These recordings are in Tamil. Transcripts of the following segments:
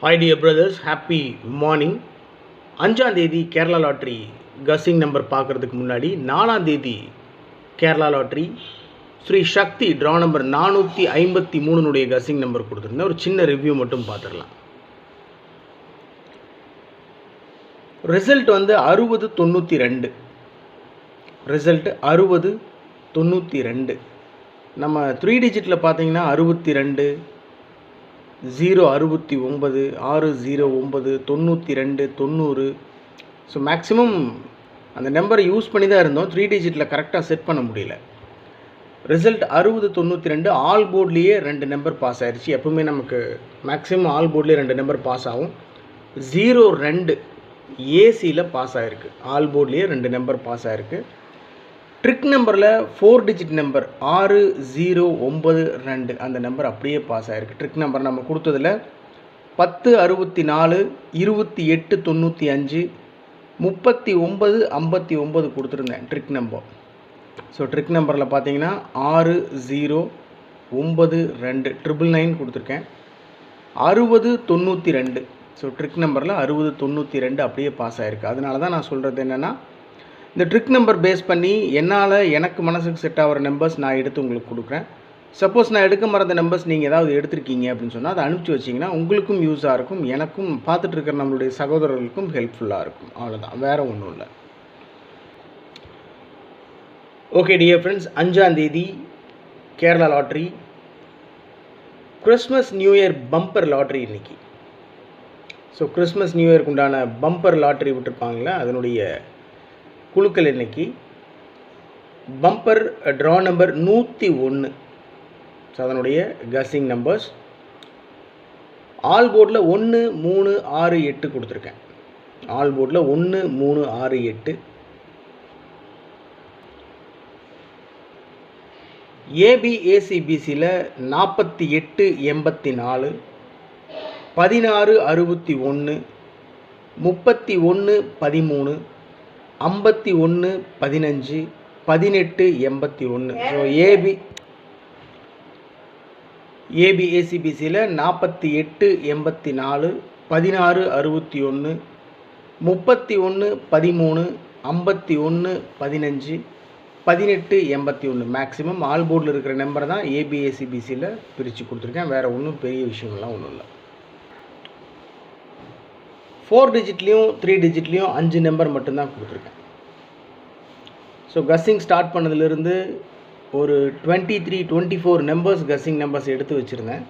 Hi dear brothers, happy morning. 5ஆம் தேதி கேரளா லாட்ரி கஸ்ஸிங் நம்பர் பார்க்குறதுக்கு முன்னாடி 4ஆம் தேதி கேரளா லாட்ரி ஸ்ரீ சக்தி ட்ரா நம்பர் 453 கஸ்ஸிங் நம்பர் கொடுத்துருந்தேன். ஒரு சின்ன ரிவ்யூ மட்டும் பார்த்துடலாம். ரிசல்ட் வந்து 6092. ரிசல்ட் 6092. நம்ம 3 டிஜிட்டில் பார்த்தீங்கன்னா 62, 069, 609, 92, 90. ஸோ மேக்ஸிமம் அந்த நம்பரை யூஸ் பண்ணி தான் இருந்தோம். 3 டிஜிட்டில் கரெக்டாக செட் பண்ண முடியல. ரிசல்ட் 6092. ஆல் போர்ட்லேயே 2 நம்பர் பாஸ் ஆயிடுச்சு. எப்பவுமே நமக்கு மேக்ஸிமம் ஆல் போர்ட்லேயே 2 நம்பர் பாஸ் ஆகும். 02 ஏசியில் பாஸ் ஆகிருக்கு. ஆல் போர்ட்லேயே 2 நம்பர் பாஸ் ஆகிருக்கு. ட்ரிக் நம்பரில் 4 டிஜிட் நம்பர் 6092 அந்த நம்பர் அப்படியே பாஸ் ஆகிருக்கு. ட்ரிக் நம்பர் நம்ம கொடுத்ததில் 1064, 2895, 3959 கொடுத்துருந்தேன் ட்ரிக் நம்பர். ஸோ ட்ரிக் நம்பரில் பார்த்தீங்கன்னா 6092 999 கொடுத்துருக்கேன். 6092. ஸோ ட்ரிக் நம்பரில் 6092 அப்படியே பாஸ் ஆகிருக்கு. அதனால தான் நான் சொல்கிறது என்னென்னா, இந்த ட்ரிக் நம்பர் பேஸ் பண்ணி எனக்கு மனசுக்கு செட் ஆகிற நம்பர்ஸ் நான் எடுத்து உங்களுக்கு கொடுக்குறேன். சப்போஸ் நான் எடுக்க மறந்த நம்பர்ஸ் நீங்கள் ஏதாவது எடுத்திருக்கீங்க அப்படின்னு சொன்னால் அதை அனுப்பிச்சி வச்சிங்கன்னா உங்களுக்கும் யூஸாக இருக்கும், எனக்கும் பார்த்துட்டு இருக்கிற நம்மளுடைய சகோதரர்களுக்கும் ஹெல்ப்ஃபுல்லாக இருக்கும். அவ்வளோதான், வேறு ஒன்றும் இல்லை. ஓகே டியர் ஃப்ரெண்ட்ஸ், 5ஆம் தேதி Kerala lottery Christmas new year bumper lottery இன்னைக்கு. ஸோ கிறிஸ்மஸ் நியூ இயருக்கு உண்டான பம்பர் லாட்ரி விட்டுருப்பாங்களே, அதனுடைய குழுக்கள் இன்னைக்கு பம்பர் ட்ரா நம்பர் 101. ஸோ அதனுடைய கஸ்ஸிங் நம்பர்ஸ் ஆல் போர்டில் 1, 3, 6, 8 கொடுத்துருக்கேன். ஆல் போர்டில் 1, 3, 6, 8. ஏபிஏசிபிசியில் 48, 84, 16, 61, 31, 13, 51, 15, 18, 81. ஸோ ஏபிஏசிபிசியில் 48, 84, 16, 61, 31, 13, 51, 15, 18, 81. மேக்ஸிமம் ஆல் போர்டில் இருக்கிற நம்பரை தான் ஏபிஏசிபிசியில் பிரித்து கொடுத்துருக்கேன். வேறு ஒன்றும் பெரிய விஷயங்கள்லாம் ஒன்றும் இல்லை. 4 டிஜிட்லேயும் 3 டிஜிட்லேயும் 5 நம்பர் மட்டும்தான் கொடுத்துருக்கேன். ஸோ கஸ்ஸிங் ஸ்டார்ட் பண்ணதுலேருந்து ஒரு 23, 24 நம்பர்ஸ் கஸ்ஸிங் நம்பர்ஸ் எடுத்து வச்சுருந்தேன்.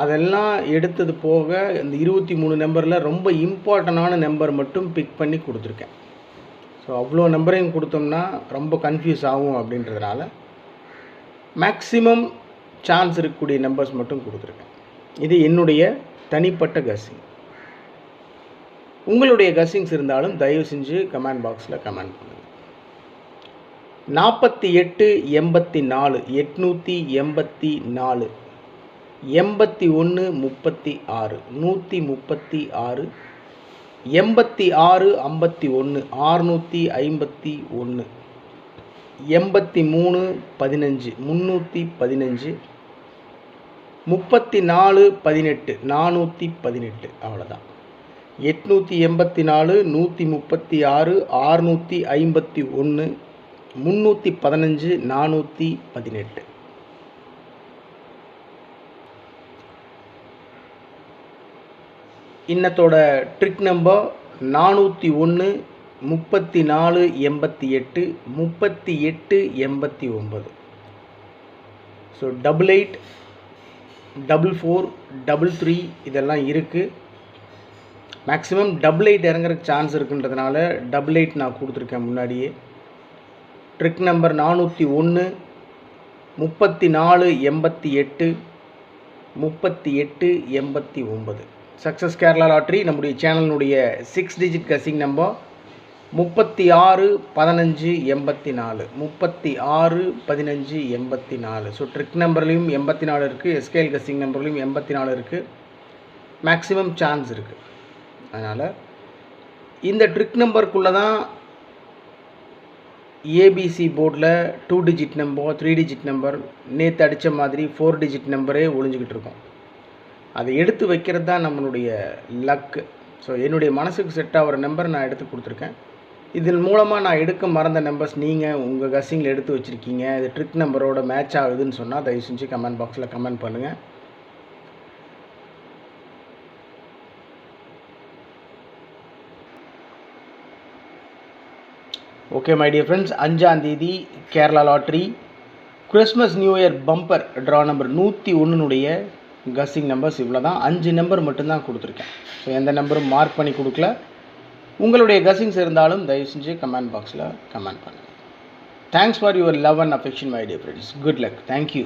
அதெல்லாம் எடுத்தது போக இந்த 23 நம்பரில் ரொம்ப இம்பார்ட்டண்டான நம்பர் மட்டும் பிக் பண்ணி கொடுத்துருக்கேன். ஸோ அவ்வளோ நம்பரையும் கொடுத்தோம்னா ரொம்ப கன்ஃபியூஸ் ஆகும் அப்படின்றதுனால மேக்ஸிமம் சான்ஸ் இருக்கக்கூடிய நம்பர்ஸ் மட்டும் கொடுத்துருக்கேன். இது என்னுடைய தனிப்பட்ட கஸ்ஸிங். உங்களுடைய கஸ்ஸிங்ஸ் இருந்தாலும் தயவு செஞ்சு கமெண்ட் பாக்ஸில் கமெண்ட் பண்ணுங்கள். 48, 84, 884, 81, 36, 136, 86, 51, 651, 83, 15, 315, 34, 18, 418. அவ்வளோதான். 884, 136, 651, 315, 418. இன்னத்தோட ட்ரிக் நம்பர் 401, 34, 88, 38, 89. ஸோ 88, 44, 33 இதெல்லாம் இருக்குது. மேக்ஸிமம் 88 இறங்குறதுக்கு சான்ஸ் இருக்குன்றதுனால 88 நான் கொடுத்துருக்கேன் முன்னாடியே. Trick number 401, 34, 88, 38, 89. Success Kerala lottery நம்முடைய சேனலினுடைய 6 digit guessing number 36, 15, 84, 36, 15, 84. So trick நம்பர்லேயும் 84 இருக்குது, எஸ்கேஎல் கஸ்ஸிங் நம்பர்லேயும் 84 இருக்குது. மேக்ஸிமம் சான்ஸ் இருக்குது. அதனால் இந்த ட்ரிக் நம்பருக்குள்ளே தான் ஏபிசி போர்டில் 2 டிஜிட் நம்பர், 3 டிஜிட் நம்பர், நேற்று அடித்த மாதிரி 4 டிஜிட் நம்பரே ஒழிஞ்சிக்கிட்டு இருக்கும். அதை எடுத்து வைக்கிறது தான் நம்மளுடைய லக்கு. ஸோ என்னுடைய மனசுக்கு செட் ஆகிற நம்பர் நான் எடுத்து கொடுத்துருக்கேன். இதன் மூலமாக நான் எடுக்க மறந்த நம்பர்ஸ் நீங்கள் உங்கள் கஸ்ஸிங்கில் எடுத்து வச்சுருக்கீங்க, இது ட்ரிக் நம்பரோட மேட்ச் ஆகுதுன்னு சொன்னால் தயவு செஞ்சு கமெண்ட் பாக்ஸில் கமெண்ட் பண்ணுங்கள். ஓகே மை டியர் ஃப்ரெண்ட்ஸ், 5ஆம் தேதி Kerala lottery Christmas new year bumper draw number 101 guessing numbers இவ்வளோ தான். 5 நம்பர் மட்டும்தான் கொடுத்துருக்கேன். ஸோ எந்த நம்பரும் மார்க் பண்ணி கொடுக்கல. உங்களுடைய கஸ்ஸிங்ஸ் இருந்தாலும் தயவு செஞ்சு கமெண்ட் பாக்ஸில் கமெண்ட் பண்ணுங்கள். Thanks for your love and affection my dear friends. Good luck. Thank you.